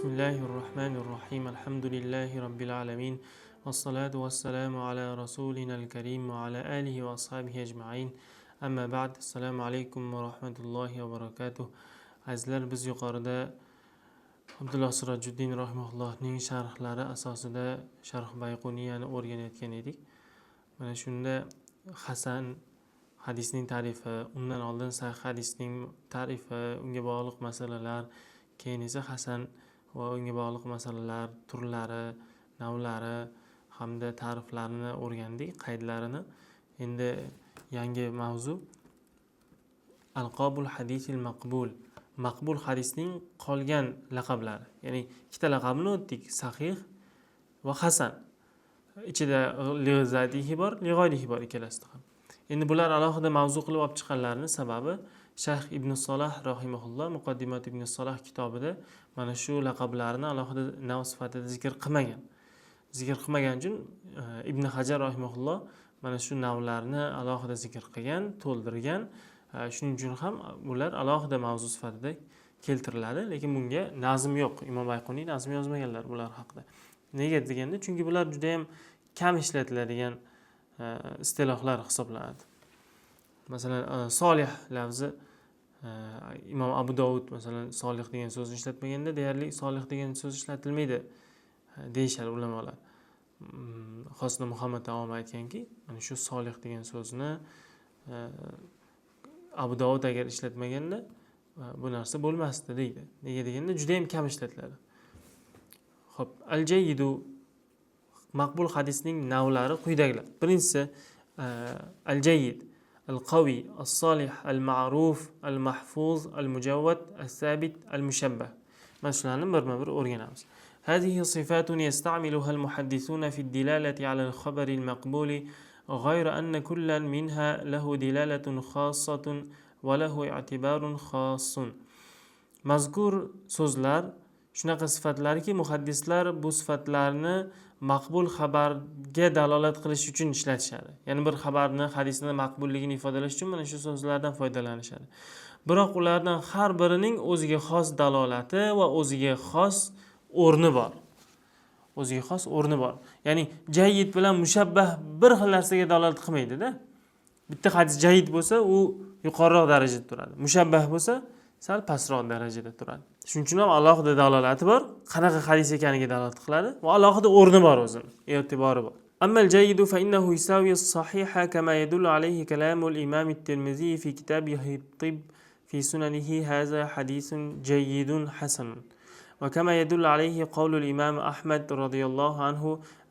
Bismillahirrahmanirrahim. Alhamdulillahi Rabbil alamin. Wassalatu wassalamu ala rasulina al-karim wa ala alihi wa ashabihi ajma'in. Amma ba'd. Assalomu alaykum va rahmatullohi va barakatuh. Azizlar, biz yuqorida Abdulloh Sirajuddin rahimahullohning sharhlari asosida Sharh Bayquniyani o'rganayotgan edik. Mana shunda Hasan hadisning ta'rifi, undan oldin sahih hadisning ta'rifi, unga bog'liq masalalar, keyin esa Hasan va unga bog'liq masalalar, turlari, navlari hamda ta'riflarini o'rgandik, qaydlarini. Endi yangi mavzu Alqobul hadisil maqbul. Maqbul hadisning qolgan laqablari. Ya'ni ikkita laqabni o'tdik, sahih va hasan. Ichida lig'zatihi bor, lig'oylihi bor ikkalasida ham. Endi bular alohida mavzu qilib olib chiqqanlarning sababi Shayx Ibn Solah rahimahulloh Muqaddimat Ibn Solah kitobida mana shu laqablarni alohida nav sifatida zikr qilmagan. Zikr qilmagan uchun Ibn Hajar rahimahulloh mana shu navlarni alohida zikr qilgan, to'ldirgan. Shuning uchun ham bular alohida mavzu sifatida keltiriladi, lekin bunga nazm yo'q. Imom Bayquniy nazm yozmaganlar bular haqida. Nega deganda, chunki bular juda ham kam ishlatiladigan istilohlar hisoblanadi. Masalan, solih lafzi Imom Abu Dovud masalan solih degan so'zni ishlatmaganda deyarli solih degan so'z ishlatilmaydi deyishar ulamolar. Xosna Muhammad taom aytganki, mana shu solih degan so'zni Abu Dovud agar ishlatmaganda bu narsa bo'lmasdi deydi. Nega deganda juda ham kam ishlatiladi. Xo'p, al-jayyidu maqbul hadisning navlari quyidagilar. Birinchisi al-jayyid, al-qawi, as-solih, al-ma'ruf, al-mahfuz, al-mujawwad, as-sabit, al-mushabbah. Mana shularni birma-bir o'rganamiz. هذه صفات يستعملها المحدثون في الدلالة على الخبر المقبول غير أن كل منها له دلالة خاصة وله اعتبار خاص. Mazkur so'zlar shunaqa sifatlarki, muhaddislar bu sifatlarni maqbul xabarga dalolat qilish uchun ishlatishadi. Ya'ni bir xabarni, hadisni maqbulligini ifodalash uchun mana shu so'zlardan foydalanishadi. Biroq ulardan har birining o'ziga xos dalolati va o'ziga xos o'rni bor. O'ziga xos o'rni bor. Ya'ni jayyid bilan mushabbah bir xil narsaga dalolat qilmaydi-da. Bitta hadis jayyid bo'lsa, u yuqoriroq darajada turadi. Mushabbah bo'lsa, sal pastroq darajada turadi. Shuning uchun ham alohida dalolati bor, qanaqa hadis ekaniga dalolat qiladi va alohida o'rni bor o'zini, e'tibori bor. Amma al-jayyidu fa innahu yusawi as-sahiha kama yadullu alayhi kalamu al-imam at-Tirmidhi fi kitabihi at-Tibb fi sunanihi hadha hadithun jayyidun hasanun. وكما يدل عليه قول الإمام أحمد رضي الله عنه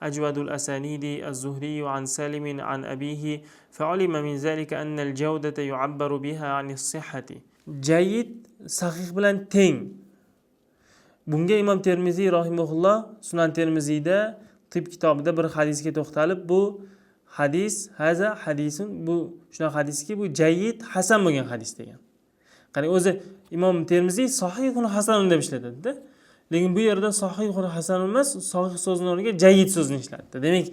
أجود الأسانيد الزهري عن سالم عن أبيه فعلم من ذلك أن الجودة يعبر بها عن الصحة. جيد صحيح بلان تين. Bunga Imom Termiziy rahimahulloh Sunan Termiziyda Tibb kitobida bir hadisga to'xtalib, bu hadis haza hadisun, bu shunaqa hadiski, bu jayyid hasan bo'lgan hadis degan. Qani o'zi Imom Termiziy sahihun hasanun deb ishlatadi-da. Lekin bu yerda sahihun hasan emas, sahih so'zning o'rniga jayyid so'zini ishlatdi. Demak,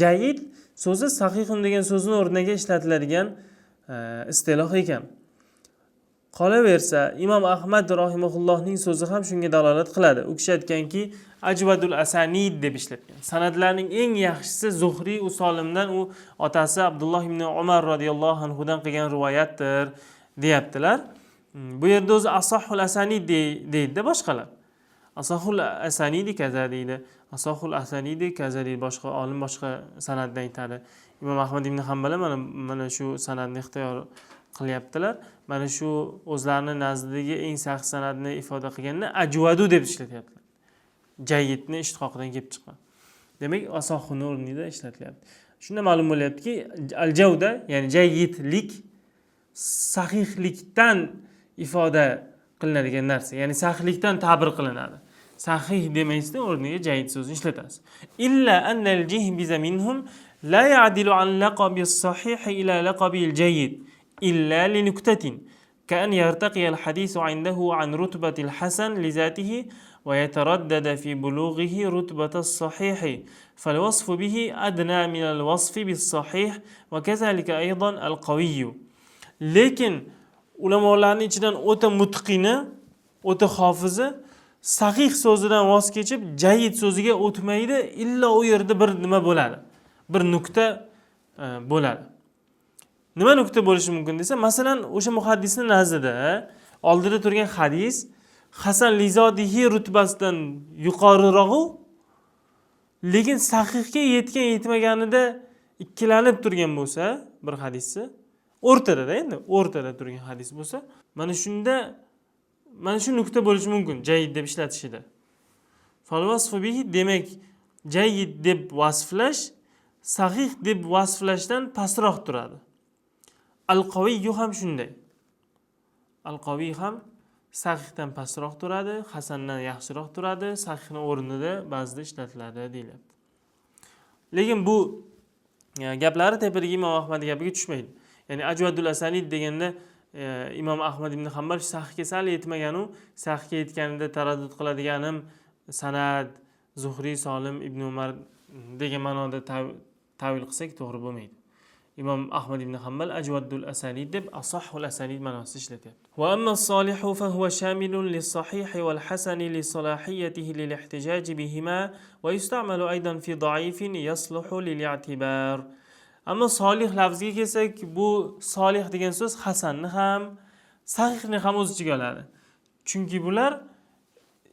jayyid so'zi sahihun degan so'zning o'rniga ishlatiladigan istiloh ekan. Qolaversa, Imom Ahmad rahimahullohning so'zi ham shunga dalolat qiladi. U kishi aytganki, ajvadul asanid deb ishlatgan. Sanadlarning eng yaxshisi Zuhriy usolimdan, u otasi Abdulloh ibn Umar radhiyallohu anhu dan qilgan rivoyatdir, deyaptilar. Bu yerda o'zi asahhul asanid deydi boshqalar. Asahul asanidi kaza deydi. Asahul asanidi kaza deydi. Boshqa olim boshqa sanaddan aytadi. Imom Ahmad ibn Hanbal mana shu sanadni ixtiyor qilyaptilar. Mana shu o'zlarining nazdidagi eng sahih sanadni ifoda qilganda ajvadu deb ishlatyaptilar. Jayyidni ishtiqoqidan kelib chiqqan. Demak, asahhun o'rnida ishlatilyapti. Shunda ma'lum bo'lyaptiki, al-javda, ya'ni jayyidlik sahihlikdan ifoda qilinadigan narsa. Ya'ni sahihlikdan ta'bir qilinadi. Sahih demaysizda o'rniga jayyid so'zini ishlatasiz. Illa annal jihbiza minhum la ya'dilu an laqabi as-sahih ila laqabi al-jayyid illa li nuktatin ka'an yartaqi al-hadithu 'indahu 'an rutbati al-hasan li zatihi wa yataraddada fi bulughihi rutbata as-sahih fal-wasfu bihi adna min al-wasfi bis-sahih wa kadhalika aydan al-qawiy. Lekin ulamolarning ichidan o'ta mutqini, o'ta hofizi sahih so'zidan voz kechib jayyid so'ziga o'tmaydi, illa u yerda bir nima bo'ladi. Bir nuqta bo'ladi. Nima nuqta bo'lishi mumkin desa, masalan, o'sha muhaddisning nazdida oldida turgan hadis hasan lizodihi rutbasidan yuqoriroq, lekin sahihga yetgan yetmaganida ikkilanib turgan bo'lsa, bir hadisi o'rtada endi o'rtada turgan hadis bo'lsa, mana shu nuqta bo'lishi mumkin jayyid deb ishlatishida. Falvasfu bihi demak jayyid deb vasflash sahih deb vasflashdan pastroq turadi. Al-Qaviy ham shunday. Al-Qaviy ham sahihdan pastroq turadi, hasandan yaxshiroq turadi, sahihning o'rnida ba'zida ishlatiladi deyilyapti. Lekin bu gaplari tepadagi Imom Ahmad gapiga tushmaydi. Ya'ni ajvadul asanid deganda Imom Ahmad ibn Hanbal sahihga sal yetmaganu, sahihga yetganida taraddud qiladiganim sanad Zuhri, Solim, Ibn Umar degan ma'noda ta'vil qilsak to'g'ri bo'lmaydi. Imom Ahmad ibn Hanbal ajvadul asanid deb asahhul asanid ma'nosida ishlatyapti. Va amma as-solihu fa huwa shamilun lis-sahih wal hasan li salahiyatihi lil-ihtijaj bihima wa yusta'malu aydan fi da'ifin yasluhu lil-i'tibar. Ammo solih lafziga kelsak, bu solih degan so'z hasanni ham, sahihni ham o'z ichiga oladi. Chunki bular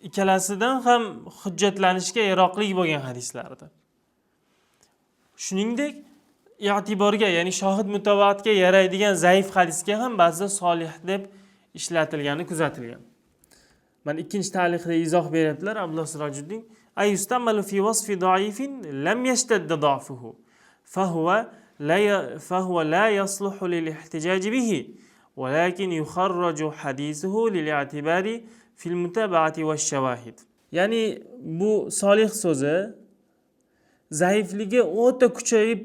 ikkalasidan ham hujjatlanishga yaroqli bo'lgan hadislardir. Shuningdek, i'tiborga, ya'ni shohid mutavatga yaraydigan zaif hadisga ham ba'zida solih deb ishlatilgani kuzatilgan. Men ikkinchi ta'liqda izoh beryaptilar Abdulloh Sirojiddin. Ayustamalu fi wasfi da'ifin lam yashtadda da'fuhu فهو لا يصلح للاحتجاج به ولكن يخرج حديثه للاعتبار في المتابعة والشواهد. Yani bu solih so'zi zaifligi o'ta kuchayib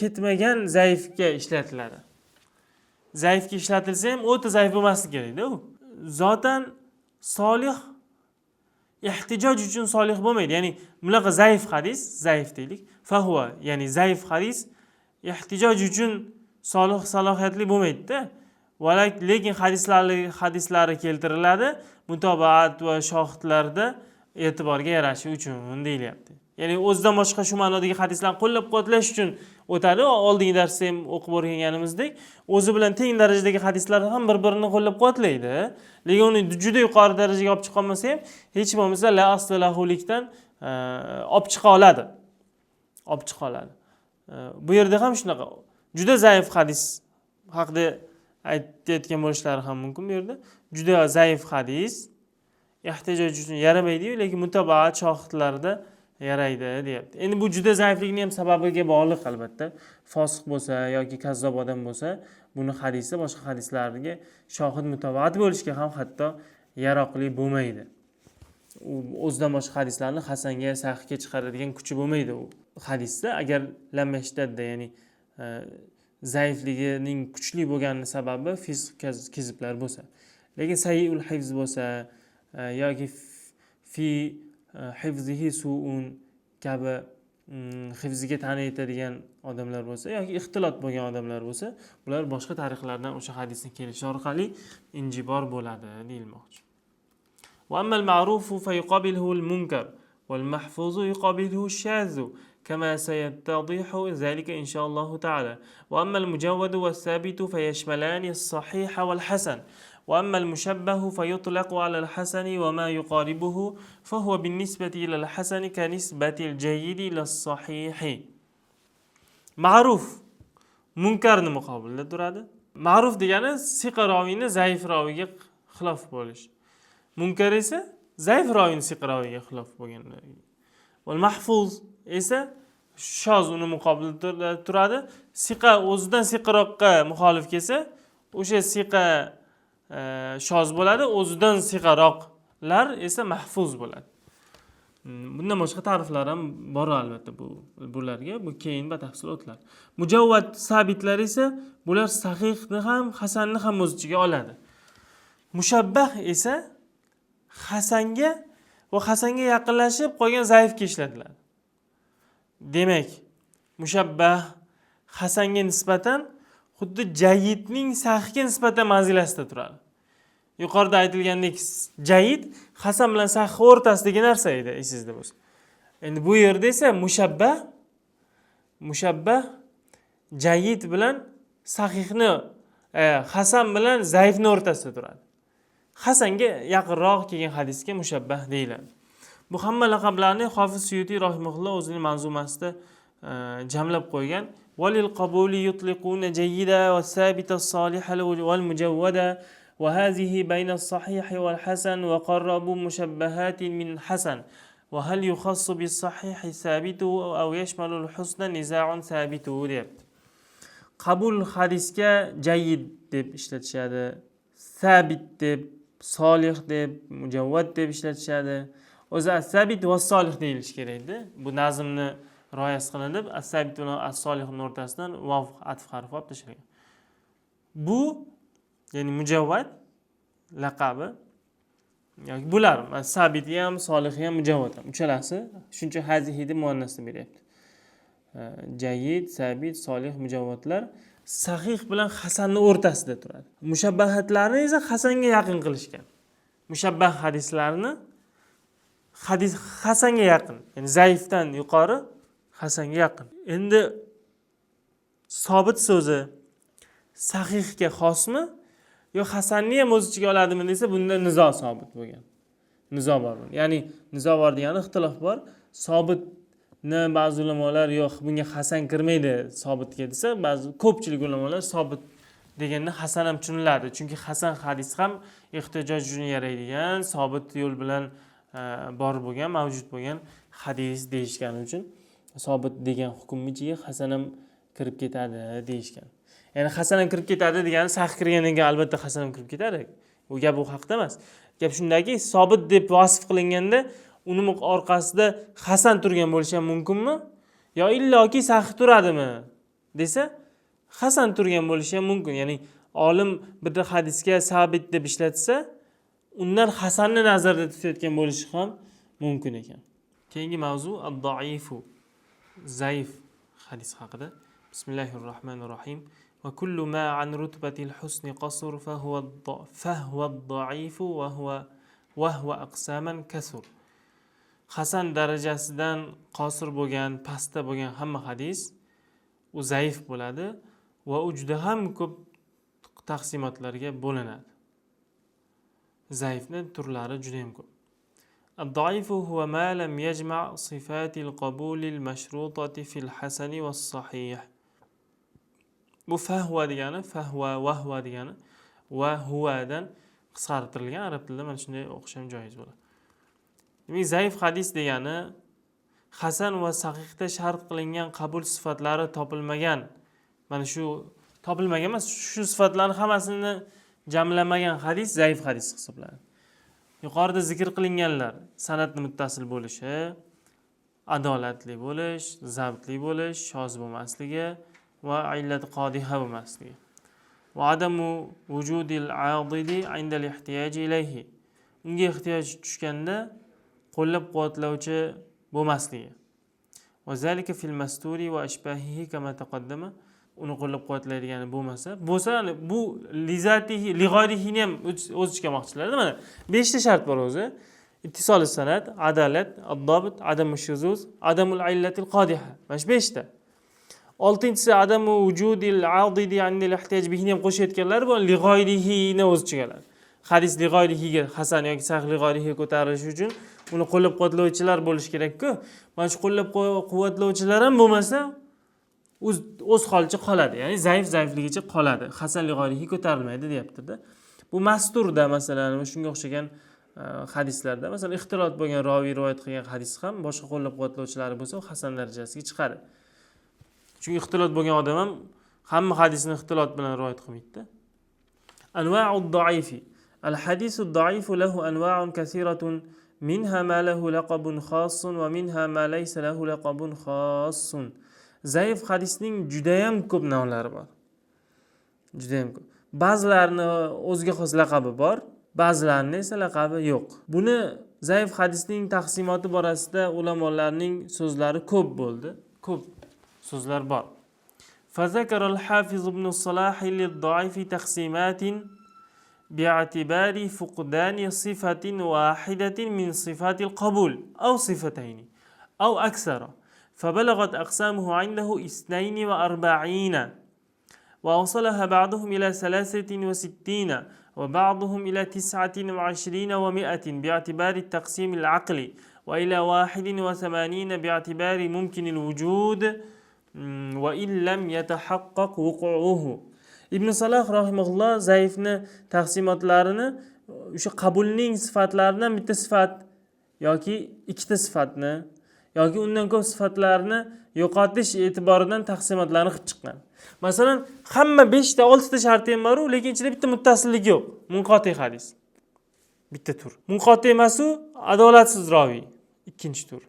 ketmagan zaifga ishlatiladi. Zaifga ishlatilsa ham o'ta zaif bo'lmasligi kerak-da u. Zotan solih ehtijoj uchun solih bo'lmaydi. Ya'ni bunaqa zaif hadis, zaif deylik. Fahuva, ya'ni zaif hadis ehtijoj uchun salohiyatli bo'lmaydi-da. Lekin hadislari keltiriladi, mutobaat va shohidlarda e'tiborga yarashi uchun deyilyapti. Ya'ni o'zidan boshqa shu ma'nodagi hadislarni qo'llab-quvvatlash uchun o'tadi. Oldingi darsda ham o'qib o'rganganimizdek, o'zi bilan teng darajadagi hadislar ham bir-birini qo'llab-quvvatlaydi. Lekin uni juda yuqori darajaga olib chiqa olmasa ham, hech bo'lmasa la asalahulikdan olib chiqa oladi. Bu yerda ham shunaqa. Juda zaif hadis haqida aytayotgan bo'lishlari ham mumkin bu yerda. Juda zaif hadis ehtijoj uchun yaramaydi-yu, lekin mutobaat shohidlarda yaraydi deyapti. Endi bu juda zaifligining ham sababiga bog'liq albatta. Fosiq bo'lsa yoki kazzob odam bo'lsa, buni hadisi boshqa hadislarga shohid mutobaat bo'lishga ham hatto yaroqli bo'lmaydi. U o'zidan boshqa hadislarni hasanga, sahihga chiqaradigan kuchi bo'lmaydi u hadisda. Agar lammashtadda, ya'ni zaifligining kuchli bo'lgani sababi fisq keziblar bo'lsa. Lekin sayyiul hifz bo'lsa yoki fi hifzihi su'un kabi hifziga ta'na etadigan odamlar bo'lsa yoki ixtilot bo'lgan odamlar bo'lsa, bular boshqa tariqlardan o'sha hadisni kelishi orqali injibor bo'ladi deyilmoqchi. Va ammal ma'rufu fa yuqabiluhu al-munkar wal mahfuzu yuqabiluhu ash-shadhu kama sayattadihu zalika inshaalloh ta'ala. Va ammal mujawwad was-sabitu fayashmalani as-sahih wal-hasan. وأما المشبه فيطلق على الحسن وما يقاربه فهو بالنسبة إلى الحسن كنسبة الجيد إلى الصحيح. معروف munkarni muqobilida turadi. Ma'ruf degani siqa roviyni zaif roviga xilof bo'lish. Munkar esa zaif roviyni siqa roviga xilof bo'lganligi. Wal mahfuz esa shoz uni muqobilida turadi. Siqa o'zidan siqaroqqa muxolif kelsa, o'sha siqa shoz bo'ladi, o'zidan siqaroqlar esa mahfuz bo'ladi. Bundan boshqa ta'riflar ham bor albatta bularga, bu keyin batafsil o'tlar. Mujawvad sabitlar esa bular sahihni ham, hasanni ham o'z ichiga oladi. Mushabbah esa hasanga va hasanga yaqinlashib qolgan zaifga ishlatiladi. Demak, mushabbah hasanga nisbatan xuddi jayyidning sahihga nisbatan manzilasida turadi. yuqorida aytilgandek jayid hasan bilan sahih o'rtasidagi narsa edi, esingizda bo'lsa. Endi bu yerda esa mushabbah jayid bilan sahihni hasan bilan zaifni o'rtasida turadi. Hasanga yaqinroq kelgan hadisga mushabbah deyiladi. Bu hamma laqablarni Hofiz Suyuti rahimahulloh o'zining manzumasida jamlab qo'ygan. Walil qabuli yutliquna jayyida va sabita as-saliha wal mujawwada va hazihi bayna as-sahih wal hasan wa qarrabu mushabbahatin min hasan va hal yukhassu bis-sahih sabitu aw yashmalu al-husna niza'un sabitu deyapti. Qabul hadisga jayyid deb ishlatishadi, sabit deb, solih deb, mujawwad deb ishlatishadi. O'zi as-sabit va solih deyilishi kerak edi. Bu nazmni rioya qilinib, as-sabit bilan as-solihning o'rtasidan vav atf harfi olib tashlangan. Bu ya'ni mujawwad laqabi yoki bular as-sabit ham, solih ham, mujawwad ham uchalasi shuncha hazihi deb muannasni beryapti. Jayyid, sabit, solih, mujawwadlar sahih bilan hasanni o'rtasida turadi. Mushabbahatlarni esa hasanga yaqin qilishgan. Mushabbah hadislarni hasanga yaqin, ya'ni zaifdan yuqori hasanga yaqin. Endi sobit so'zi sahihga xosmi yo hasanni ham o'z ichiga oladimi desa, bunda nizo sobit bo'lgan. Nizo bor. Ya'ni nizo bor degani ixtilof bor. Sobitni ba'zi ulamolar yo'q, bunga hasan kirmaydi sobitga desa, ba'zi ko'pchilik ulamolar sobit deganda hasan ham tushuniladi. Chunki hasan hadis ham ehtijoj uchun yaraydigan, sobit yo'l bilan bor bo'lgan, mavjud bo'lgan hadis deyishgani uchun sobit degan hukm ichiga hasan ham kirib ketadi deyishgan. Ya'ni hasan ham kirib ketadi degani sahih kirgandan keyin albatta hasan ham kirib ketadi. Bu gap u haqda emas. Gap shundaki, sobit deb vasf qilinganda uni orqasida hasan turgan bo'lishi ham mumkinmi? Yo illoki sahih turadimi desa, hasan turgan bo'lishi ham mumkin. Ya'ni olim bir hadisga sabit deb ishlatsa, undan hasanni nazarda tutayotgan bo'lishi ham mumkin ekan. Keyingi mavzu ad-daifu, zaif hadis haqida. Bismillahirrohmanirrohim. Va kullu ma an rutbatil husni qasur fa huwa ad-daifu wa huwa aqsaman kasur. Hasan darajasidan qosir bo'lgan, pastda bo'lgan hamma hadis u zaif bo'ladi va u juda ham ko'p taqsimotlarga bo'linadi. Zaifning turlari juda ham ko'p. Ad-daifu huwa ma lam yajma' sifatil qabulil mashrutati fil hasani was sahih. Bu fahwa degani, wahwa degani va huvadan qisqartirilgan. Arab tilida mana shunday o'qish ham joiz bo'ladi. Demak, zaif hadis degani hasan va sahihda shart qilingan qabul sifatlari topilmagan. Mana shu topilmagan emas, shu sifatlarning hammasini jamlamagan hadis zaif hadis hisoblanadi. Yuqorida zikr qilinganlar, sanatni muttasil bo'lishi, adolatli bo'lish, zabtli bo'lish, shoz bo'lmasligi va illat qodiha bo'lmasligi. Va adamu vujudil adidi inda al-ihtiyaj ilayhi. Unga ehtiyoj tushganda qo'llab-quvvatlovchi bo'lmasligi. Va zalika fil masturi va ashbahihi kama taqaddama. Uni qo'llab-quvvatlaydigani bo'lsa, bu lizatihi, lig'oyrihini ham o'z ichiga olmoqchilar. Mana 5 ta shart bor o'zi. Ittisol sanad, adalat, ad-dobit, adamu shuzuz, adamul illatil qodiha. Mana shu 5 ta. 6-inchisi adamu vujudil adidi anil ihtiyaj bihini ham qo'shayotganlar bu lig'oyrihini o'z ichiga oladi. Hadis lig'oyrihiga, hasan yoki sahih lig'oyrihiga ko'tarilishi uchun uni qo'llab-quvvatlovchilar bo'lish kerak-ku. Mana shu qo'llab-quvvatlovchilar ham bo'lmasa, o'z holicha qoladi. Ya'ni zaifligicha qoladi. Hasan lig'oyrihi ko'tarilmaydi deyapti-da. Bu masturda masalan shunga o'xshagan hadislarda, masalan ixtilot bo'lgan roviy rivoyat qilgan hadis ham boshqa qo'llab-quvvatlovchilari bo'lsa, u hasan darajasiga chiqadi. Chunki ixtilot bo'lgan odam ham hamma hadisni ixtilot bilan rivoyat qilmaydi-da. Anwa'ud da'ifi. Al-hadisu da'ifu lahu anwa'un kathiratun minha ma lahu laqabun khassun va minha ma laysa lahu laqabun khassun. Zaif hadisning juda ham ko'p navlari bor. Juda ham ko'p. Ba'zilarini o'ziga xos laqabi bor, ba'zilarini esa laqabi yo'q. Buni zaif hadisning taqsimoti borasida ulamolarning so'zlari ko'p bo'ldi. Ko'p so'zlar bor. Fazakara al-Hafiz ibn Salah lid-da'ifi taqsimatin باعتبار فقدان صفة واحدة من صفات القبول أو صفتين أو أكثر، فبلغت أقسامه عنده 42، وأوصلها بعضهم إلى 63 وبعضهم إلى 29 و100 باعتبار التقسيم العقلي، وإلى 81 باعتبار ممكن الوجود وإن لم يتحقق وقوعه. ibn Salah rahimahulloh zaifni taqsimotlarini o'sha qabulning sifatlaridan bitta sifat yoki ikkita sifatni yoki undan ko'p sifatlarni yo'qotish e'tiboridan taqsimotlarni qilib chiqqan. Masalan, hamma 5 ta 6 ta sharti ham bor, lekin ichida bitta muttasillik yo'q. Munqati hadis. Bitta tur. Munqati emas-u, adolatsiz raviy. Ikkinchi tur.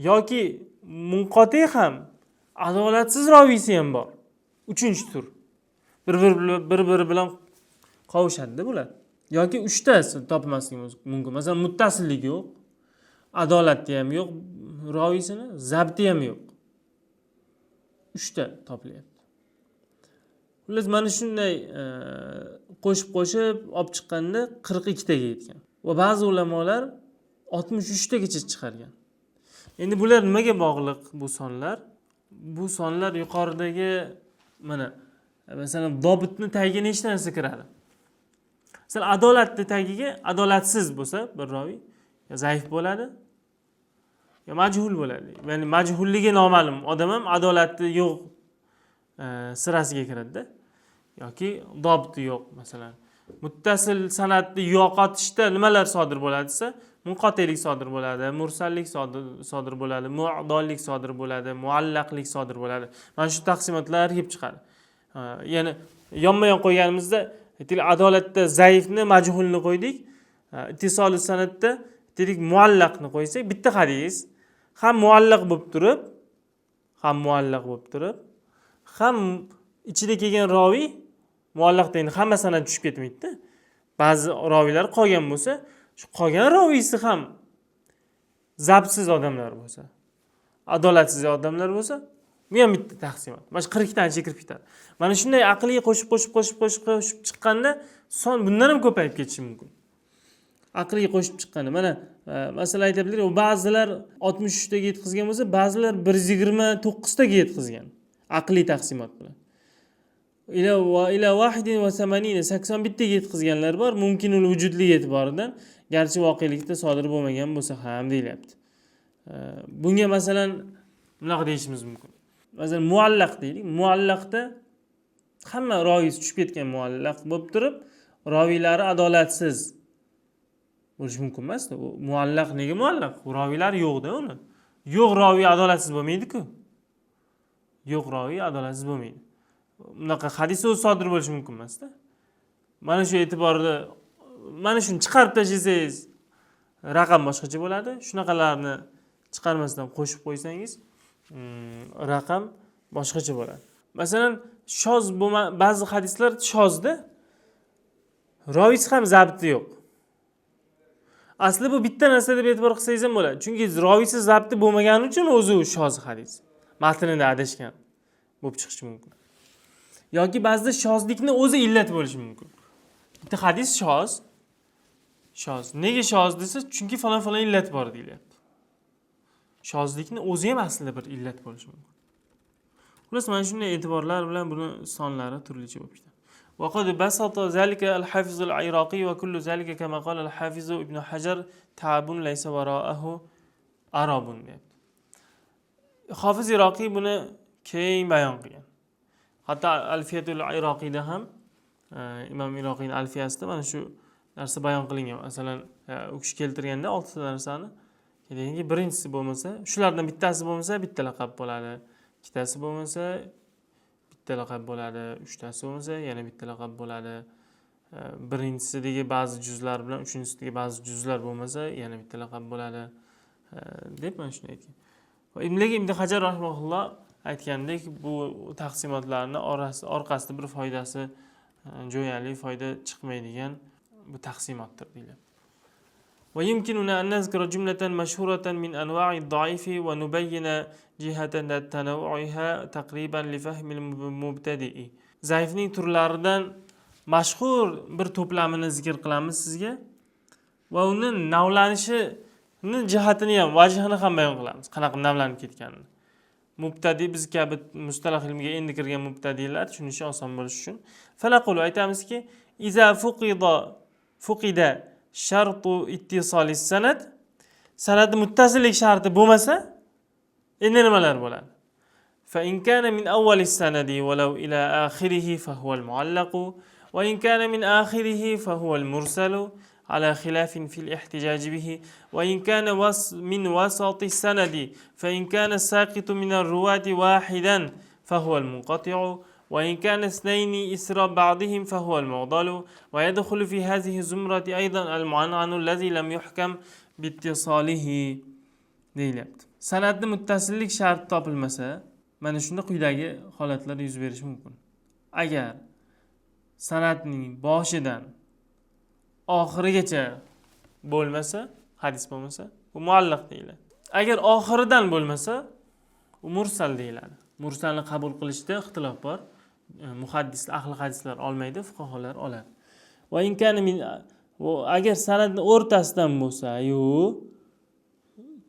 Yoki munqati ham adolatsiz raviysi ham bor. Uchinchi tur. Bir-biri bilan qovushadi bular. Yoki 3 tasi topmasligi mumkin. Masalan, muttasillik yo'q, adolatli ham yo'q, raviysini zabti ham yo'q. 3 ta topilyapti. Xullas mana shunday qo'shib olib chiqqanda 42 taga yetgan. Va ba'zi ulamolar 63 tagacha chiqargan. Endi bular nimaga bog'liq bu sonlar? Bu sonlar yuqoridagi mana masalan dobitni tagiga nechta narsa kiradi? Masalan, adolatni tagiga adolatsiz bo'lsa bir raviy ya zaif bo'ladi, ya majhul bo'ladi. Ya'ni majhulligi noma'lum odam ham adolati yo'q sirasiga kiradi-da. Yoki dobiti yo'q masalan. Muttasil sanatni yo'qotishda nimalar sodir bo'ladi desa, munqatilik sodir bo'ladi, mursallik sodir bo'ladi, mu'dollik sodir bo'ladi, muallaqlik sodir bo'ladi. Mana shu taqsimotlar kelib chiqadi. Ya'ni yonma-yon qo'yganimizda adolatda zaifni, majhulni qo'ydik. Ittisolus sanatda dedik muallaqni qo'ysak, bitta hadis ham muallaq bo'lib turib, ham ichida kelgan raviy muallaqda endi hamma sanat tushib ketmaydi-da. Ba'zi raviylar qolgan bo'lsa, shu qolgan raviysi ham zabtsiz odamlar bo'lsa, adolatsiz odamlar bo'lsa, bu ham bitta taqsimot. Mana shu 42 tacha kirib ketadi. Mana shunday aqliy qo'shib chiqqanda son bundan ham ko'payib ketishi mumkin. Aqliy qo'shib chiqqanda mana masalan aytabilir, ba'zilar 63 taga yetkazgan bo'lsa, ba'zilar 129 taga yetkazgan. Aqliy taqsimot bilan. Ila 81 taga yetkazganlar bor, mumkinul vujudlik e'tiboridan, garchi voqelikda sodir bo'lmagan bo'lsa ham deyilyapti. Bunga masalan bunaqa deyishimiz mumkin. Masalan, muallaq deylik. Muallaqda hamma raviysi tushib ketgan muallaq bo'lib turib, raviylari adolatsiz bo'lishi mumkin emas-da. U muallaq nega muallaq? U raviylar yo'q-da uni. Yo'q raviy adolatsiz bo'lmaydi-ku. Yo'q raviy adolatsiz bo'lmaydi. Bunaqa hadis o'zi sodir bo'lishi mumkin emas-da. Mana shu e'tiborda mana shuni chiqarib tashlasangiz, raqam boshqacha bo'ladi. Shunaqalarni chiqarmasdan qo'shib qo'ysangiz, raqam boshqacha bo'ladi. Masalan, shoz ba'zi hadislar shozda raviysi ham zabti yo'q. Asli bu bitta narsa deb e'tibor qilsangiz ham bo'ladi. Chunki raviysi zabti bo'lmagani uchun o'zi shoz hadis. Matnida adashgan bo'lib chiqishi mumkin. Yoki ba'zida shozlikni o'zi illat bo'lishi mumkin. Bitta hadis shoz. Nega shoz desa, chunki falon illat bor deyilyapti. Shozlikni o'zi ham aslida bir illat bo'lishi mumkin. Xullas mana shunday e'tiborlar bilan buni sonlari turlicha bo'lib ketadi. وقد بسط ذلك الحافظ العراقي وكل ذلك كما قال الحافظ ابن حجر تعب ليس وراءه عرب. Hafiz Iroqiy buni keng bayon qilgan. Hatto Alfiyatul Iroqiyda ham Imom Iroqiyning alfiyasida mana shu narsa bayon qilingan. Masalan, u kishi keltirganda 6 ta narsani, keyin birinchisi bo'lmasa, shulardan bittasi bo'lmasa, bitta laqab bo'ladi. Ikkitasi bo'lmasa, bitta laqab bo'ladi. Uchtasi bo'lmasa, yana bitta laqab bo'ladi. Birinchisidagi ba'zi juzlar bilan uchinchisidagi ba'zi juzlar bo'lmasa, yana bitta laqab bo'ladi. Deb mana shuni aytgan. Ibn Hajar rahimahulloh aytgandek, bu taqsimotlarning orqasida bir foydasi, jo'yali foyda chiqmaydigan bu taqsimotdir deyiladi. Va yumkinuna an nazkura jumlatan mashhuratan min anwa'i ad-da'ifi wa nubayyana jihatan tanawwu'iha taqriban li fahmi al-mubtadi'i. Zaifning turlaridan mashhur bir to'plamini zikr qilamiz sizga va uni navlanishini jihatini ham, vajhini ham bayon qilamiz. Qanaqa navlanib ketganini. Mubtadi biz kabi mustalah ilmiga endi kirgan mubtadilar tushunishi oson bo'lishi uchun falaqulu aytamizki iza fuqida shartu ittisolis sanad, sanadi muttasillik sharti bo'lmasa endi nimalar bo'ladi? Fa in kana min awwalis sanadi walau ila akhirih fa huwa al-mu'allaq wa in kana min akhirih fa huwa al-mursal على خلاف في الاحتجاج به وإن كان من وسط السند فإن كان الساقط من الرواة واحدا فهو المنقطع وإن كان اثنين إثر بعضهم فهو المعضل ويدخل في هذه الزمرة أيضا المعنعن الذي لم يحكم باتصاله deyilyapti. Sanadni muttasillik sharti topilmasa, mana shunda quyidagi holatlar yuz berishi mumkin. Agar sanadning boshidan oxirigacha bo'lmasa, hadis bo'lmasa, bu muallaq deyiladi. Agar oxiridan bo'lmasa, u mursal deyiladi. Mursalni qabul qilishda ixtilof bor. Muhaddis, ahli hadislar olmaydi, fuqaholar oladi. Va in kana min agar sanadning o'rtasidan bo'lsa,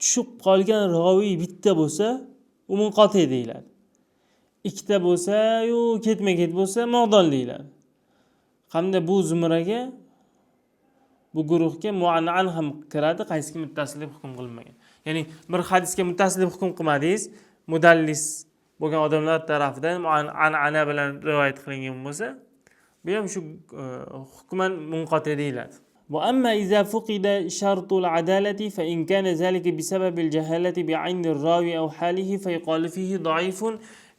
tushib qolgan raviy bitta bo'lsa, u munqati deyiladi. Ikkita bo'lsa, ketma-ket bo'lsa, mu'dal deyiladi. Hamda bu zumraga, bu guruhga mu'an'an ham kiradi, qaysiki muttasil deb hukm qilinmagan. Ya'ni bir hadisga muttasil deb hukm qilmadingiz, mudallis bo'lgan odamlar tarafidan mu'an'ana bilan rivoyat qilingan bo'lsa, bu ham shu hukman munqati deyiladi. Wa amma idza fuqida shartul adalati fa in kana zalika bisabab al-jahalati bi'ayn ar-rawi aw halihi fa yuqalu fihi da'ifun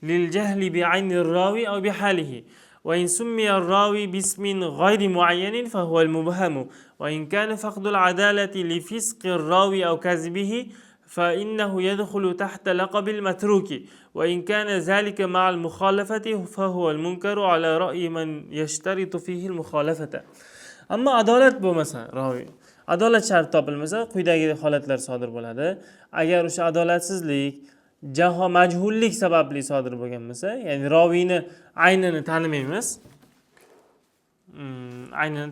lil jahli bi'ayn ar-rawi aw bihalihi. وإن سمي الراوي باسم غير معين فهو المبهم وإن كان فقد العدالة لفسق الراوي أو كذبه فإنه يدخل تحت لقب المتروك وإن كان ذلك مع المخالفة فهو المنكر على رأي من يشترط فيه المخالفة. أما عدالة بمثلا راوي adolat sharti topilmasa quyidagi holatlar sodir bo'ladi. Agar o'sha adolatsizlik majhullik sababli sodir bo'lgan bo'lsa, ya'ni roviyni aynini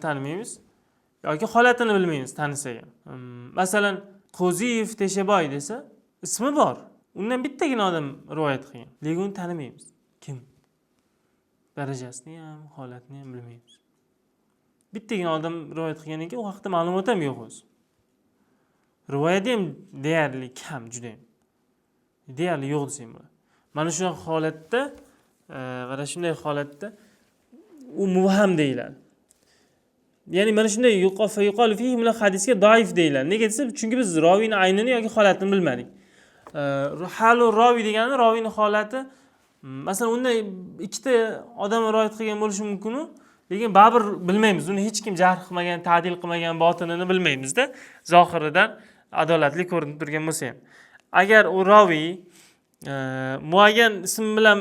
tanimaymiz yoki holatini bilmaymiz, tanisak ham. Masalan, Qo'ziyev Teshaboy desa, ismi bor. Undan bittagina odam rivoyat qilgan, lekin uni tanimaymiz. Kim? Darajasini ham, holatini ham bilmaymiz. Bittagina odam rivoyat qilgandan keyin u haqida ma'lumot ham yo'q o'zi. Rivoyati ham deyarli kam, juda ham. Deyarli yo'q desam bo'ladi. Mana shu holatda, mana shunday holatda u muvham deyiladi. Ya'ni mana shunday yuqol fihi bilan hadisga doif deyiladi. Nega desa, chunki biz roviyni aynini yoki holatini bilmadik. Halu roviy degani roviyni holati, masalan, unda ikkita odam rivoyat qilgan bo'lishi mumkin-ku, lekin baribir bilmaymiz. Uni hech kim jarh qilmagan, ta'dil qilmagan, botinini bilmaymiz-da. Zohiridan adolatli ko'rinib turgan bo'lsa ham. Agar u roviy muayyan ism bilan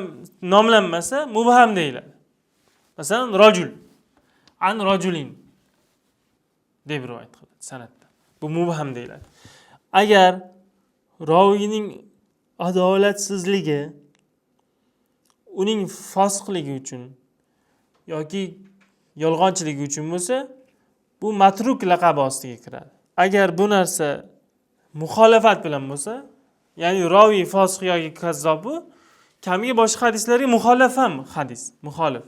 nomlanmasa, mubham deyiladi. Masalan, rajul an rajulin deb rivoyat qiladi sanadda. Bu mubham deyiladi. Agar roviyning adolatsizligi uning fosiqligi uchun yoki yolg'onchiligi uchun bo'lsa, bu matruk laqabi ostiga kiradi. Agar bu narsa muxolifat bilan bo'lsa, ya'ni roviy fosiq yoki kazzob bu, kamiga boshqa hadislarga muxolif ham hadis, muxolif.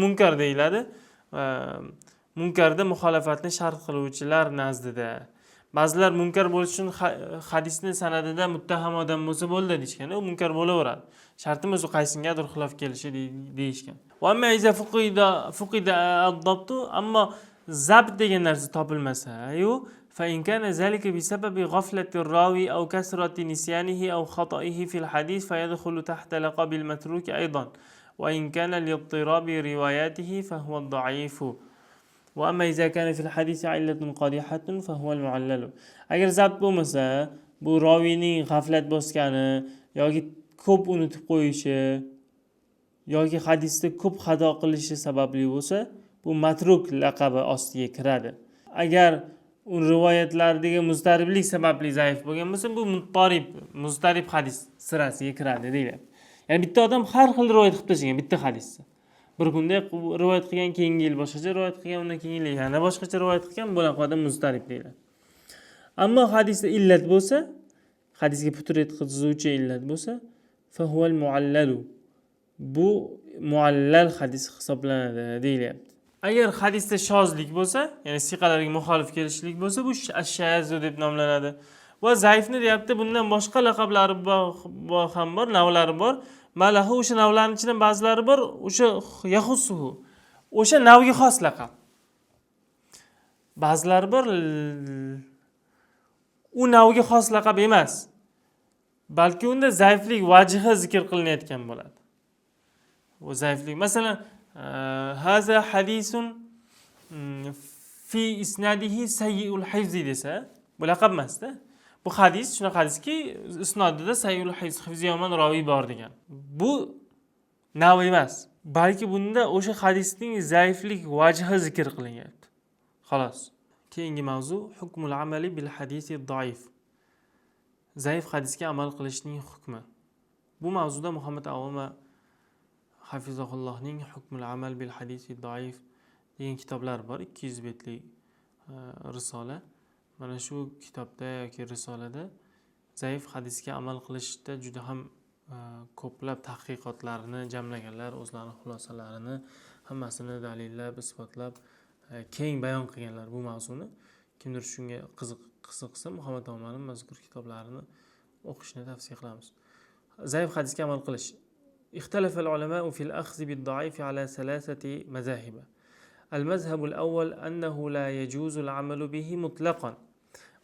Munkar deyiladi. Munkarda muxolifatni shart qiluvchilar nazdida. Ba'zilar munkar bo'lish uchun hadisni sanadida muttaham odam bo'lsa bo'ldi deyishgan. U munkar bo'laveradi. Shartimiz u qaysingadir xilof kelishi deyishgan. Va amma iza fuqida ad-dabtu, ammo zabt degan narsa topilmasa, فإن كان ذلك بسبب غفلة الراوي أو كثرة نسيانه أو خطئه في الحديث فيدخل تحت لقب المتروك أيضا وإن كان لاضطراب رواياته فهو الضعيف وأما إذا كان في الحديث علة قادحة فهو المعلل. agar zabt bo'lmasa, bu roviyning g'aflat bosgani yoki ko'p unutib qo'yishi yoki hadisda ko'p xato qilishi sababli bo'lsa, bu matruk laqabi ostiga kiradi. Agar u rivoyatlaridagi mustariblik sababli zaif bo'lgan bo'lsa, bu mustarib hadis sirasiga kiradi deyiladi. Ya'ni bitta odam har xil rivoyat qilib tashlagan bitta hadisni. Bir kunda rivoyat qilgan, keyingi yil boshqacha rivoyat qilgan, undan keyingi yil yana boshqacha rivoyat qilgan, bunaqa mustarib deyiladi. Ammo hadisda illat bo'lsa, hadisga putur yetkazuvchi illat bo'lsa, fa huval muallalu. Bu muallal hadis hisoblanadi deyilyapti. Agar hadisda shozlik bo'lsa, ya'ni siqalarga muxolif kelishlik bo'lsa, bu ash-shazu deb nomlanadi. Va zaifni deyapti, bundan boshqa laqablari ham bor, navlari bor. Malahu o'sha navlarning ichidan ba'zilari bor, o'sha yahussuhu. O'sha navga xos laqab. Ba'zilari bor, u navga xos laqab emas. Balki unda zaiflik vajhi zikr qilinayotgan bo'ladi. O zaiflik. Masalan, haza hadisun fi isnadihi sayyi'ul hifzi desa, bu laqab emasda. Bu hadis, shunaqa hadiski, isnodida sayyi'ul hifz, hifzi yomon raviy bor degan. Bu nav emas. Balki bunda o'sha hadisning zaiflik vajhi zikr qilinyapti. Xolos. Keyingi mavzu hukmul amali bil hadisi zaif. Zaif hadisga amal qilishning hukmi. Bu mavzuda Muhammad Avoma hafizahullohning Hukmul amal bil hadisi zaif degan kitoblar bor. 200 betlik risola. Mana shu kitobda yoki risolada zaif hadisga amal qilishda juda ham ko'plab tadqiqotlarni jamlaganlar, o'zlarining xulosalarini hammasini dalillab, isbotlab keng bayon qilganlar bu mavzuni. Kimdir shunga qiziqsa Muhammad Avomning mazkur kitoblarini o'qishni tavsiya qilamiz. Zaif hadisga amal qilish. اختلف العلماء في الأخذ بالضعيف على 3 مذاهب. المذهب الأول أنه لا يجوز العمل به مطلقا،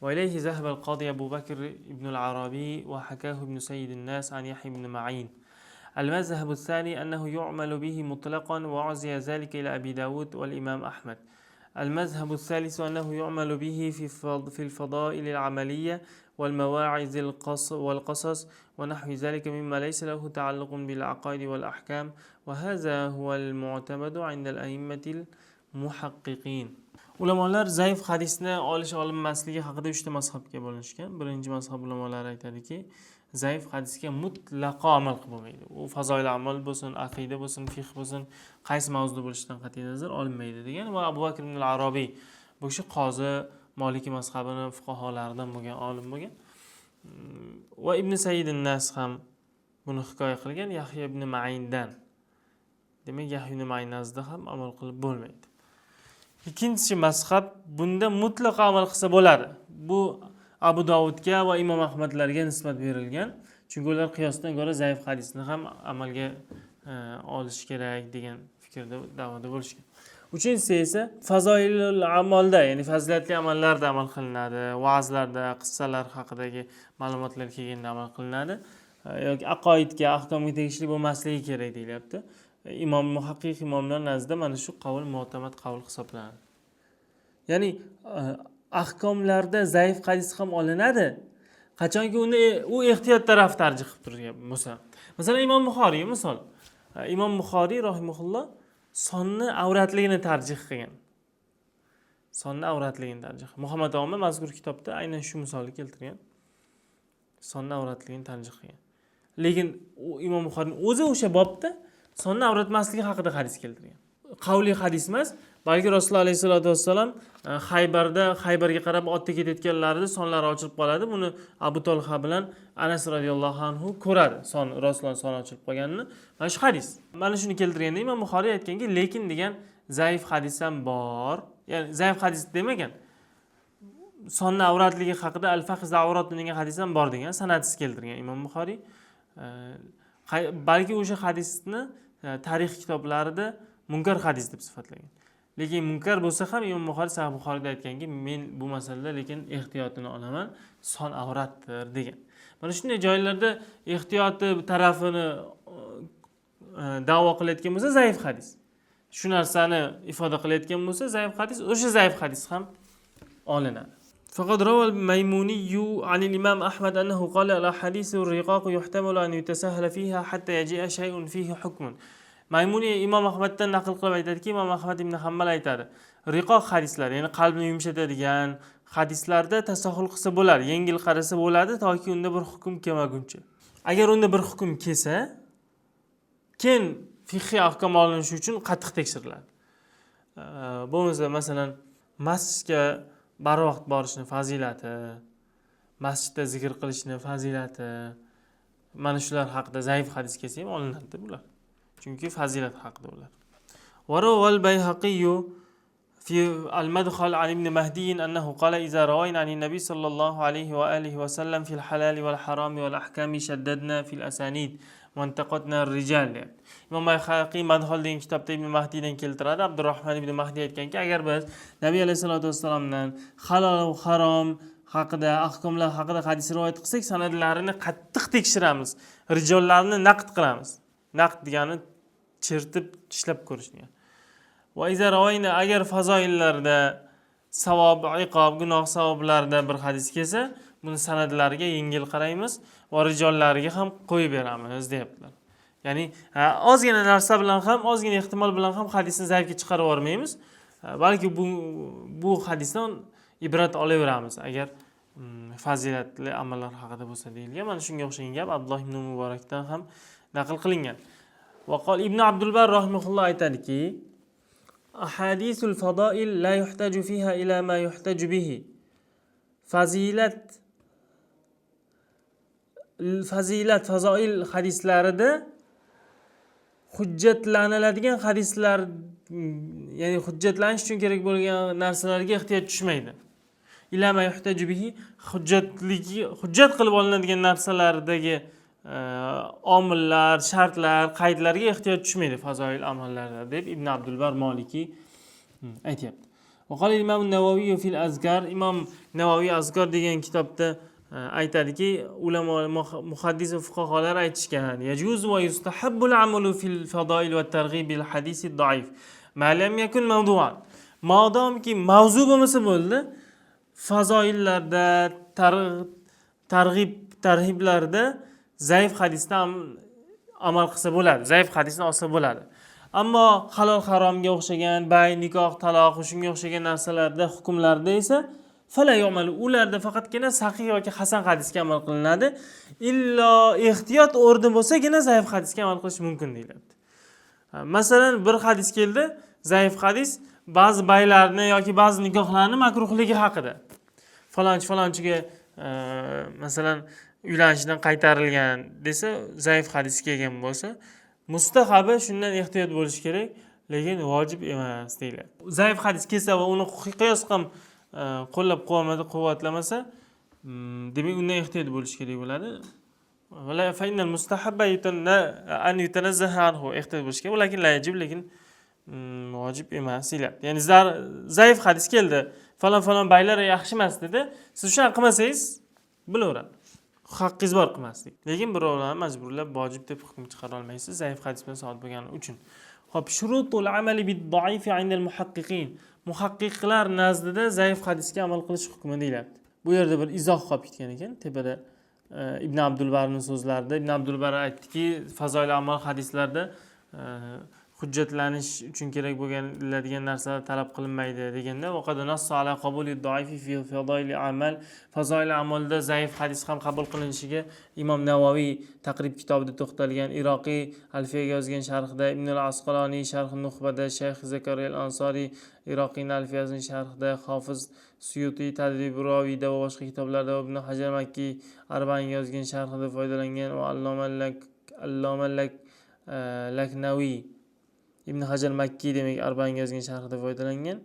وإليه ذهب القاضي أبو بكر بن العربي وحكاه ابن سيد الناس عن يحيى بن معين. المذهب الثاني أنه يعمل به مطلقا، وعزي ذلك إلى أبي داود والإمام أحمد. المذهب الثالث أنه يعمل به في الفضائل العملية والمواعظ والقصص ونحو ذلك مما ليس له تعلق بالعقائد والأحكام، وهذا هو المعتمد عند الأئمة المحققين. Ulamolar zaif hadisni olinmasligi haqida 3 ta mazhabga bo'linishgan. Birinchi mazhab ulamolar aytadiki, zaif hadisga mutlaqo amal qilib bo'lmaydi. U fazoil amal bo'lsin, aqida bo'lsin, fiqh bo'lsin, qaysi mavzuda bo'lishidan qat'iy nazar olinmaydi degan. Va Abu Bakr ibn al-Arabiy bu kishi qozi, Maliki mazhabining fuqaholaridan bo'lgan olim bo'lgan. Va Ibn Sayyid an-Nas ham buni hikoya qilgan Yahya ibn Ma'indan. Demak, Yahya ibn Ma'in nazdida ham amal qilib bo'lmaydi. Ikkinchi mazhab bunda mutlaqo amal qilsa bo'ladi. Bu Abu Davudga va Imom Ahmadlarga nisbat berilgan. Chunki ular qiyosdan ko'ra zaif hadisni ham amalga olish kerak degan fikrda da'voda bo'lishgan. Uchinchisi esa fazoilul amalda, ya'ni fazilatli amallarda amal qilinadi, va'zlarda, qissalar haqidagi ma'lumotlar kelganda amal qilinadi, yoki aqoidga, ahkomga tegishli bo'lmasligi kerak deyilyapti. Imom muhaqqiq imomlar nazdida mana shu qavl mu'tamad qavl hisoblanadi. Ya'ni ahkomlarda zaif hadis ham olinadi. Qachonki uni u ehtiyot taraf tarjih qilib turgan bo'lsa. Masalan, Imom Buxoriy misol. Imom Buxoriy rahimahulloh sonni avratligini tarjih qilgan. Sonni avratligini tarjih. Muhammad Avoma mazkur kitobda aynan shu misolni keltirgan. Sonni avratligini tarjih qilgan. Lekin Imom Buxoriy o'zi o'sha bobda sonni avratmasligi haqida hadis keltirgan. Qavli hadis emas, balki Rasululloh alayhisolatu vassalam Xaybarga qarab otda ketayotganlarida sonlari ochilib qoladi. Buni Abu Talha bilan Anas radhiyallohu anhu ko'radi. Rasululloh soni ochilib qolganini. Mana shu hadis. Mana shuni keltirganda Imom Buxoriy aytganki, lekin degan zaif hadis ham bor. Ya'ni zaif hadis demagan. Sonni avratligi haqida al-Fakhz avrat degan hadis ham bor degan sanadsiz keltirgan Imom Buxoriy. Balki o'sha hadisni tarix kitoblarida munkar hadis deb sifatlagan. Lekin munkar bo'lsa ham Imom Buxoriy Sahih Buxoriyda aytganki, men bu masalada lekin ehtiyotini olaman, son avratdir degan. Mana shunday joylarda ehtiyoti tarafini da'vo qilayotgan bo'lsa zaif hadis. Shu narsani ifoda qilayotgan bo'lsa zaif hadis, o'sha zaif hadis ham olinadi. فقد روى الميموني عن الإمام أحمد أنه قال الأحاديث الرقاق يحتمل أن يتساهل فيها حتى يجيء شيء فيه حكم. Maymuni Imom Ahmaddan naql qilib aytadiki, Imom Ahmad ibn Hanbal aytadi. Riqoq hadislar, ya'ni qalbni yumshatadigan hadislarda tasahhul qilsa bo'ladi, yengil qarasa bo'ladi toki unda bir hukm kelmaguncha. Agar unda bir hukm kelsa, keyin fiqhiy ahkom olinishi uchun qattiq tekshiriladi. Bo'lmasa masalan masjidga barvaqt borishni fazilati, masjidda zikr qilishni fazilati, mana shular haqida zaif hadis kelsa ham olinadi bular. Chunki fazilat haqida ular. وروى البيهقي في المدخل عن ابن مهدي أنه قال إذا روينا عن النبي صلى الله عليه وآله وسلم في الحلال والحرام والأحكام شددنا في الأسانيد وانتقدنا الرجال. İmam Bayhaqi Madhol degan kitobda Ibn Mahdiydan keltiradi. Abdurrahman ibn Mahdiy aytganki, agar biz Nabiy alayhisolatu vasallamdan halol va harom haqida, ahkomlar haqida hadis rivoyat qilsak, sanadlarini qattiq tekshiramiz, rijollarni naqd qilamiz. Naqd degani chertib tishlab ko'rishni. Va iza ravayna, agar fazoillarda savob, iqob, gunoh savoblarda bir hadis kelsa, buni sanadlariga yengil qaraymiz va rijollariga ham qo'yib beramiz deyaptilar. Ya'ni ozgina narsa bilan ham, ozgina ehtimol bilan ham hadisni zaifga chiqarib yormaymiz. Balki bu hadisdan ibrat olaveramiz agar fazilatli amallar haqida bo'lsa deyilgan. Mana shunga o'xshagan gap Abdulloh ibn Muborakdan ham naql qilingan. Va qol Ibn Abdul Bar rahimahulloh aytadiki: "Ahadisul fadail la yuhtaju fiha ila ma yuhtaju bihi." Fazilat fazoil hadislarida hujjatlaniladigan hadislar, ya'ni hujjatlanish uchun kerak bo'lgan narsalarga ehtiyoj tushmaydi. Ila ma yuhtaju bihi, hujjat qilib olinadigan narsalardagi omillar, shartlar, qaydlarga ehtiyoj tushmaydi fazoil amallarda deb Ibn Abdul Bar Maliki aytayapti. Va qala Imom Navoiy fil Azkar, Imom Navoiy Azkar degan kitobda aytadiki, ulamo muhaddis va fuqaholar aytishgan: "Yajuz va yustahabbul amalu fil fadail va targhib bil hadisi da'if, ma lam yakun mawdu'an." Modomki mavzu bo'lmasa bo'ldi, fazoillarda, targ'iblarda zaif hadisdan amal qilsa bo'ladi, zaif hadisni olsa bo'ladi. Ammo halol haromga o'xshagan, bay, nikoh, taloq, shunga o'xshagan narsalarda, hukmlarda esa fala yu'malu, ularda faqatgina sahih yoki hasan hadisga amal qilinadi. Illo ehtiyot o'rni bo'lsagina zaif hadisga amal qilish mumkin deyiladi. Masalan, bir hadis keldi, zaif hadis ba'zi baylarni yoki ba'zi nikohlarni makruhligi haqida. Falonchiga masalan uylanishdan qaytarilgan desa, zaif hadis kelgan bo'lsa, mustahabi shundan ehtiyot bo'lish kerak, lekin vojib emas deyiladi. Zaif hadis kelsa va uni qiyos ham qo'llab-quvvatlamasa, demak undan ehtiyot bo'lish kerak bo'ladi. Wala fa innal mustahabba an yutanazzaha anhu, ehtiyot bo'lish kerak, lekin la yajib, lekin vojib emas deyiladi. Ya'ni zaif hadis keldi, falon baylar yaxshi emas dedi. Siz shuni qilmasangiz bilaveradi. Haqqingiz bor qilmaslik. Lekin birovlarni majburlab vojib deb hukm chiqara olmaysiz, zaif hadis bilan sabit bo'lgani uchun. Xo'p, shurutul amali bid-da'if 'inda al-muhaqqiqin. Muhaqqiqlar nazdida zaif hadisga amal qilish hukmi deyiladi. Bu yerda bir izoh qolib ketgan ekan. Tepada Ibn Abdul Barning so'zlarida Ibn Abdul Bar aytdiki, fazoil amal hadislarda hujjatlanish uchun kerak bo'lgan narsalar talab qilinmaydi deganda, vaqada nasso ala qabuli doifi fi fadail amal, fazoil amalda zaif hadis ham qabul qilinishiga Imom Navoiy taqrib kitobida to'xtalgan. Iroqiy Alfiyaga yozgan sharhida, Ibn al-Asqaloniy sharh Nuxbada, Shayx Zakariya al-Ansoriy Iroqiyning Alfiyasining sharhida, Hofiz Suyuti Tadrib Roviyda va boshqa kitoblarda, Ibn Hajar Makki Arba'inga yozgan sharhida foydalangan va Alloma Laknaviy Ibn Hajar Makki demak Arba'inga yozgan sharhida foydalangan.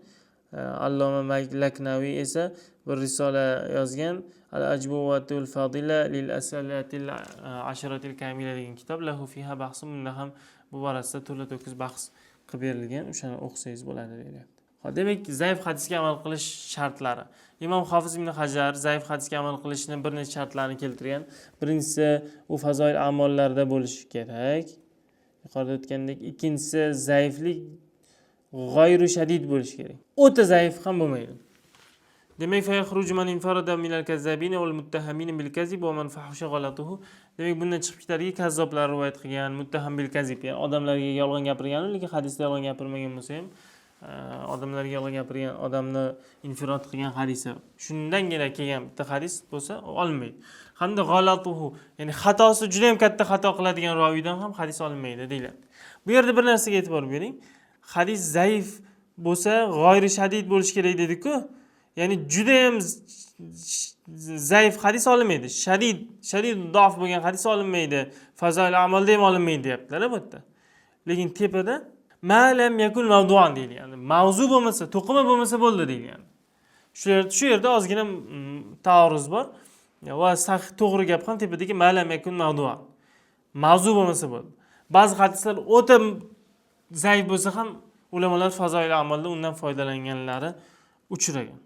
Alloma Laknaviy esa bir risola yozgan, Al-Ajbuwatul Fadila lil Asalatil Asharatil Kamila degan kitob. Lahu fiha bahsun, bunda ham bu borasida turli to'kis bahs qilib berilgan. O'shani o'qisangiz bo'ladi deyapti. Demak, zaif hadisga amal qilish shartlari. Imom Hofiz ibn Hajar zaif hadisga amal qilishni bir nechta shartlarini keltirgan. Birinchisi, u fazoil amallarda bo'lishi kerak. Yuqorida o'tgandek, ikkinchisi zaiflik g'oyru shadid bo'lishi kerak. O'ta zaif ham bo'lmaydi. Demak, fa yakhruju man infarada min al-kazzabin wal muttahamin bil kazib wa man fahusha ghalatuhu. Demak, bundan chiqib ketadiki, kazzoblar rivoyat qilgan, muttaham bil kazib, ya'ni odamlarga yolg'on gapirgan, lekin hadisda yolg'on gapirmagan bo'lsa ham, odamlarga yolg'on gapirgan, odamni infirod qilgan hadisi, shundangina kelgan bitta hadis bo'lsa, olinmaydi. Hamda ghalatuhu, ya'ni xatosi juda ham katta xato qiladigan roviydan ham hadis olinmaydi deyiladi. Bu yerda bir narsaga e'tibor bering. Hadis zaif bo'lsa, g'oyri shadid bo'lishi kerak dedik-ku. Ya'ni juda ham zaif hadis olinmaydi. Shadid dof bo'lgan hadis olinmaydi. Fazoil amalda ham olinmaydi deyaptilar bu yerda. Lekin tepada ma lam yakun mavduan deyilgan. Mavzu bo'lmasa, to'qima bo'lmasa bo'ldi deyilgan. Shu yerda ozgina taarruz bor. Va to'g'ri gap ham tepadagi ma lam yakun mavduan. Mavzu bo'lmasa bo'ldi. Ba'zi hadislar o'ta zaif bo'lsa ham ulamolar fazoil amalda undan foydalanganlari uchragan.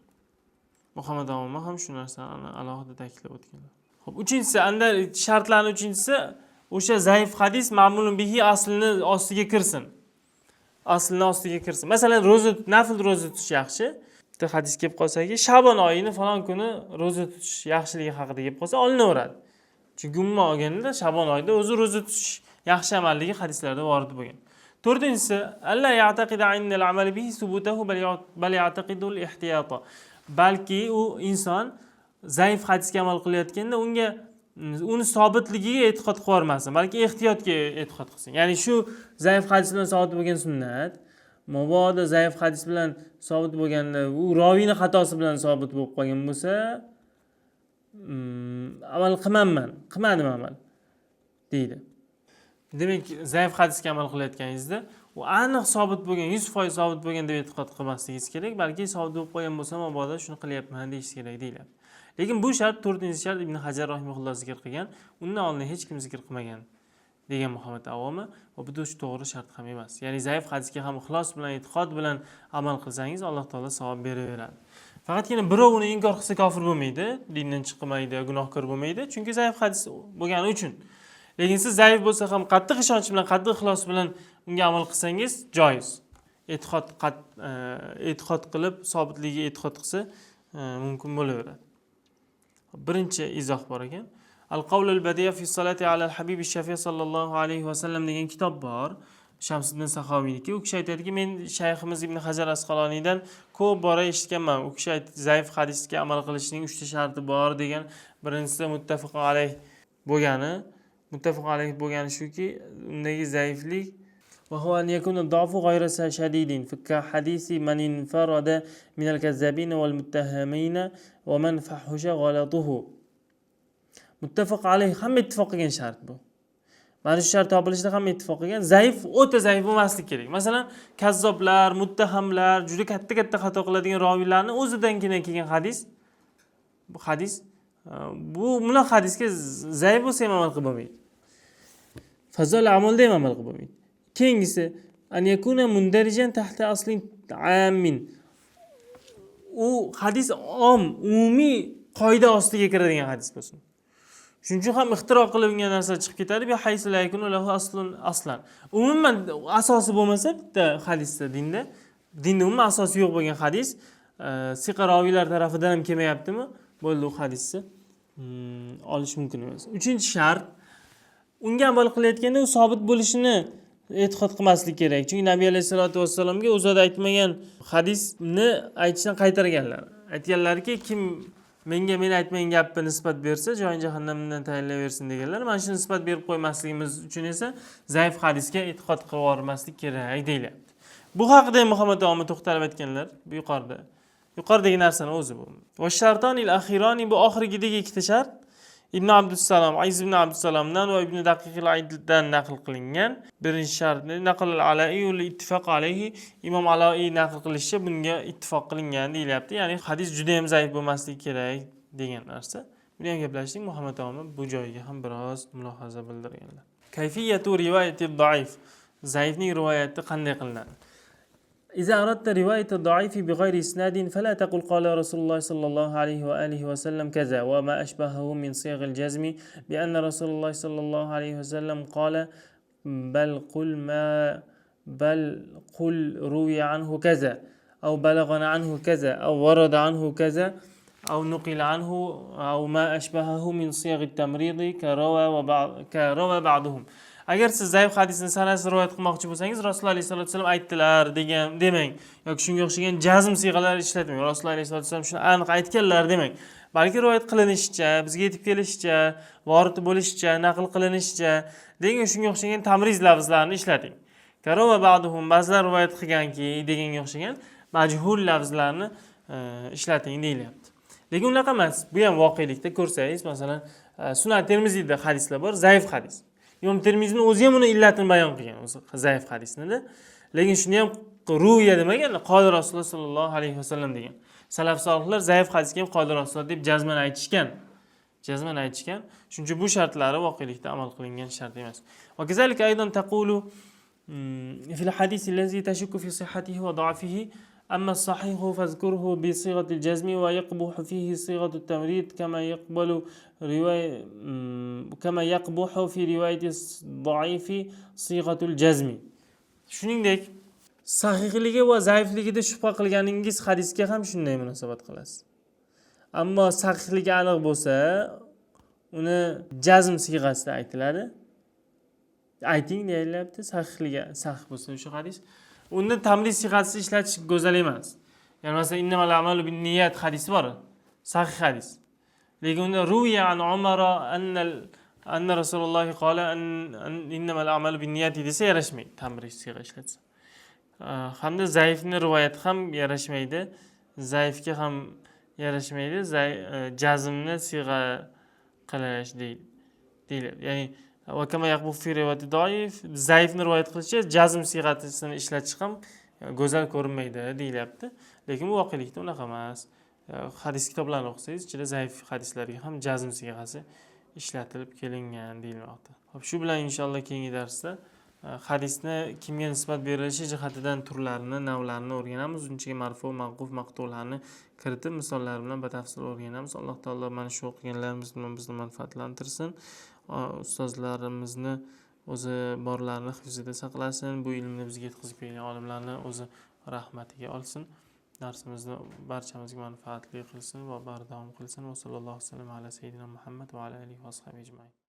Muhammad avvoma ham shu narsani alohida ta'kidlab o'tganlar. Xo'p, uchinchisi, anda shartlarning uchinchisi o'sha zaif hadis ma'mulun bihi aslini ostiga kirsin. Aslini ostiga kirsin. Masalan, nafl roza tutish yaxshi. Bitta hadis kelib qolsa-ki, Shabon oyini falon kuni roza tutish yaxshiligi haqida kelib qolsa, olinaveradi. Chunki umuman olganda Shabon oyida o'zi roza tutish yaxshi amalligi hadislarda vorid bo'lgan. To'rtinchisi, alla ya'taqida innal amal bihi subutahu bal ya'taqidu al-ihtiyata. Balki u inson zaif hadisga amal qilayotganda uni sobitligiga e'tiqod qilmasin, balki ehtiyotga e'tiqod qilsin. Ya'ni shu zaif hadis bilan sobit bo'lgan sunnat, mabodo zaif hadis bilan sobit bo'lganda, u roviyning xatosi bilan sobit bo'lib qolgan bo'lsa, amal qilmadim amal deydi. Demak, zaif hadisga amal qilayotganingizda u aniq sobit bo'lgan, 100% sobit bo'lgan deb e'tiqod qilmasligingiz kerak, balki sobit bo'lib qolgan bo'lsa, mabodo shuni qilyapman deyish kerak deyiladi. Lekin bu shart 4-shart Ibn Hajar rahimahulloh zikr qilgan, undan oldin hech kim zikr qilmagan degan Muhammad avvomi, va bu to'g'ri shart ham emas. Ya'ni zaif hadisga ham ixlos bilan, e'tiqod bilan amal qilsangiz, Alloh taolo savob beraveradi. Faqatgina birov uni inkor qilsa kofir bo'lmaydi, dindan chiqmaydi, gunohkor bo'lmaydi, chunki zaif hadis bo'lgani uchun. Lekin siz zaif bo'lsa ham qattiq ishonch bilan, qattiq ixlos bilan unga amal qilsangiz joiz. E'tiqod qilib, sobitligiga e'tiqod qilsa mumkin bo'laveradi. Birinchi izoh bor ekan. Al-Qawl al-Badiya fi salati ala al-Habib al-Shafiy sallallohu alayhi va sallam degan kitob bor. Shamsiddin Saxoviyniki. U kishi aytadiki, men shayximiz Ibn Hajar Asqaloniydan ko'p bora eshitganman. U kishi zaif hadisga amal qilishning 3 ta sharti bor degan. Birinchisi muttafaq bo'lgani shuki, undagi zaiflik وهو أن يكون الضعف غير شديد كحديث من انفرد من الكذابين والمتهمين ومن فحش غلطه. متفق عليه ham ittifoq qilgan shart bu. Mana shu shart topilishida ham ittifoq qilgan. Zaif, o'ta zaif bo'lmasligi kerak. Masalan, kazzoblar, muttahamlar, juda katta xato qiladigan roviylarni o'zidan kelgan hadis, bu bunaqa hadisga zaif bo'lsa ham amal qilib bo'lmaydi. Fazol amalda ham amal qilib bo'lmaydi. Keyingisi an yakuna mundarijan tahta aslin amin. U hadis umumiy qoida ostiga kiradigan hadis bo'lsin. Shuning uchun ham ixtiro qilingan narsa chiqib ketadi. Bi haysu la yakunu lahu aslan. Umuman asosi bo'lmasa bitta hadisda dinda umuman asosi yo'q bo'lgan hadis siqa roviylar tarafidan ham kelmayaptimi? Bo'ldi, u hadisni olish mumkin emas. 3-shart, unga amal qilayotganda u sobit bo'lishini e'tiqod qilmaslik kerak. Chunki Nabiy alayhisolatu vassalomga o'zida aytmagan hadisni aytishdan qaytarganlar. Aytganlarki, kim menga men aytmagan gapni nisbat bersa, joyin jahannamdan tayyorlayversin deganlar. Mana shu nisbat berib qo'ymasligimiz uchun esa zaif hadisga e'tiqod qilib yubormaslik kerak deyilyapti. Bu haqida Muhammad avvoma to'xtalib aytganlar. Bu yuqoridagi narsani o'zi bu. Va shartonil akhirani, bu oxirgidagi ikkita shart Ibn Abdussalom, Aziz ibn Abdussalomdan va Ibn Daqiq al-Aiddan naql qilingan. Birinchi shart naql al-Ala'i va ittifoq alayhi. Imom Ala'i naql qilishicha bunga ittifoq qilingan deyilyapti. Ya'ni hadis juda ham zaif bo'lmasligi kerak degan narsa. Buni ham gaplashdik. Muhammad avvoma bu joyiga ham biroz mulohaza bildirganlar. Kayfiyatu rivoyati da'if. Zaifning rivoyati qanday qilinadi? إذا أردت رواية الضعيف بغير إسناد فلا تقل قال رسول الله صلى الله عليه وآله وسلم كذا وما أشبهه من صيغ الجزم بأن رسول الله صلى الله عليه وسلم قال بل قل روي عنه كذا أو بلغنا عنه كذا أو ورد عنه كذا أو نقل عنه أو ما أشبهه من صيغ التمريض كروى بعضهم. Agar siz zaif hadisni sanasini rivoyat qilmoqchi bo'lsangiz, Rasululloh alayhisolatu vasallam aytdilar degan demang, yoki shunga o'xshagan jazm siyg'alar ishlatmang. Rasululloh alayhisolatu vasallam shuni aniq aytganlar demang. Balki rivoyat qilinishicha, bizga yetib kelishicha, vorid bo'lishicha, naql qilinishicha degan shunga o'xshagan tamriz lafzlarni ishlating. Karova ba'duhum ba'zilar rivoyat qilganki deganga o'xshagan majhul lafzlarni ishlating deyilyapti. Lekin unaqa emas. Bu ham voqelikda ko'rsangiz, masalan, Sunan Termiziyda hadislar bor, zaif hadis. Imom Termiziyning o'zi ham uni illatini bayon qilgan, o'zi zaif hadisni-da. Lekin shuni ham ruya demagan, qoli Rasululloh sollallohu alayhi vasallam degan. Salaf solihlar zaif hadisga ham qoli Rasululloh deb jazman aytishgan. Shuning uchun bu shartlari voqelikda amal qilingan shart emas. Va kazalika aydan taqulu fil hadis allazi tashukku fi sihhatihi wa da'fihi amma as-sahih fazkurhu bi sighati al-jazm wa yaqbuhu fihi sighatu at-tamrid kama yaqbuhu fi riwayati ad-da'ifi sighatu al-jazm. Shuningdek, sahihligi va zaifligida shubha qilganingiz hadisga ham shunday munosabat qilasiz. Ammo sahihligi aniq bo'lsa, uni jazm siyg'asida aytiladi. Ayting deyilyapti, sahihligi sahih bo'lsa o'sha hadis. Unda tamrid siyg'asida ishlatish go'zal emas. Ya'ni masalan innamal a'malu binniyat hadisi bor, sahih hadis. Lekin unda ruwiya an Umar anna Rasululloh qala innamal a'malu binniyat desa yarashmaydi, tamrid siyg'a ishlatsa. Hamda zaifni rivoyat ham yarashmaydi, zaifga ham yarashmaydi, jazmni siyg'a qilish deyiladi. Ya'ni va kama yaqbu fi rivoyati doif, zaifni rivoyat qilishcha jazm siyg'asini ishlatish ham go'zal ko'rinmaydi deyilyapti. Lekin bu voqelikda unaqa emas. Hadis kitoblarini o'qisangiz, ichida zaif hadislarga ham jazm siyg'asi ishlatilib kelingan deyilmoqda. Xo'p, shu bilan inshaalloh keyingi darsda hadisni kimga nisbat berilishi jihatidan turlarini, navlarini o'rganamiz. Unchaga marfu, maquf, maqtularni kiritib misollar bilan batafsil o'rganamiz. Alloh taolo mana shu o'qiganlarimiz bilan bizni manfaatlantirsin. Ustozlarimizni o'zi borlarini hifzida saqlasin. Bu ilmni bizga yetkazib bergan olimlarni o'zi rahmatiga olsin. Darsimizni barchamizga manfaatli qilsin va bardavom qilsin. Va sallallohu alayhi va sallam ala sayyidina Muhammad va ala alihi va sahbihi ajma'in.